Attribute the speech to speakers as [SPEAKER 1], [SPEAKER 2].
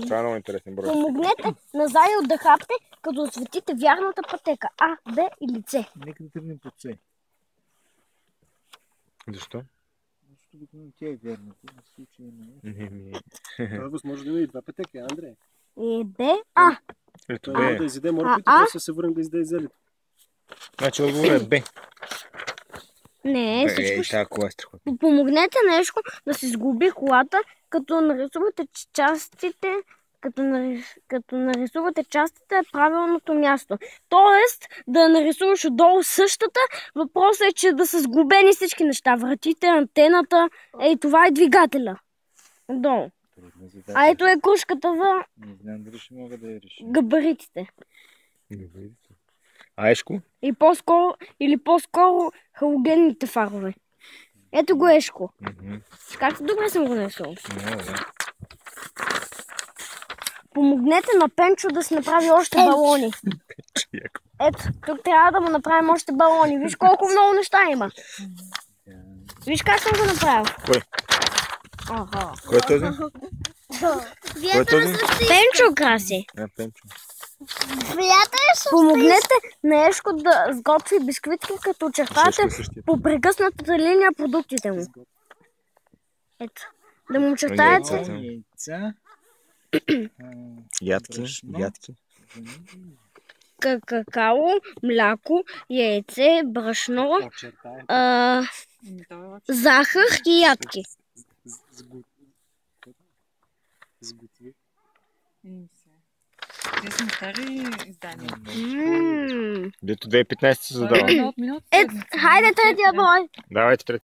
[SPEAKER 1] Това е много интересен брой.
[SPEAKER 2] Помогнете на Зая да хапне, като осветите вярната пътека. А, Б или С.
[SPEAKER 3] Нека да тръгнем по С.
[SPEAKER 1] Защо?
[SPEAKER 3] Защото обикновено тя е вярната. На случая
[SPEAKER 1] Не.
[SPEAKER 4] Това може да има и два пътеки, Андре.
[SPEAKER 2] И Б, А.
[SPEAKER 1] Ето
[SPEAKER 4] Той
[SPEAKER 1] Б.
[SPEAKER 4] да изяде морквите, после се върне да изяде зелето.
[SPEAKER 1] Значи отговор е Б.
[SPEAKER 2] Не, всичко ще...
[SPEAKER 1] Тази кола е страхотна.
[SPEAKER 2] Помогнете нещо да се сгуби колата, като нарисувате частите, като нарисувате частите е правилното място. Тоест, да нарисуваш отдолу същата, въпросът е, че да са сглобени всички неща. Вратите, антената, това е двигателя. Отдолу. А ето е кружката в
[SPEAKER 3] не знам дали ще мога да я реша.
[SPEAKER 2] габаритите.
[SPEAKER 1] А Ешко?
[SPEAKER 2] Или по-скоро халогенните фарове. Ето го Ешко. Как добре съм го нарисувал. Помогнете на Пенчо да се направи още балони. Ето, тук трябва да му направим още балони. Виж колко много неща има. Виж как съм го направил.
[SPEAKER 1] Кой? Кой е този? Кой е този?
[SPEAKER 2] Пенчо краси.
[SPEAKER 1] Пенчо.
[SPEAKER 2] Помогнете на Ешко да сготви бисквитки, като очертавате по прекъснатата линия продуктите му. Ето. Да му очертаете
[SPEAKER 3] Яйца.
[SPEAKER 1] Ядки.
[SPEAKER 2] какао, мляко, яйце, брашно, захар и ядки.
[SPEAKER 4] Сготви.
[SPEAKER 5] Те са стари издания.
[SPEAKER 1] Дето 2015 се задава.
[SPEAKER 2] Хайде третия бой!
[SPEAKER 1] Давайте трети.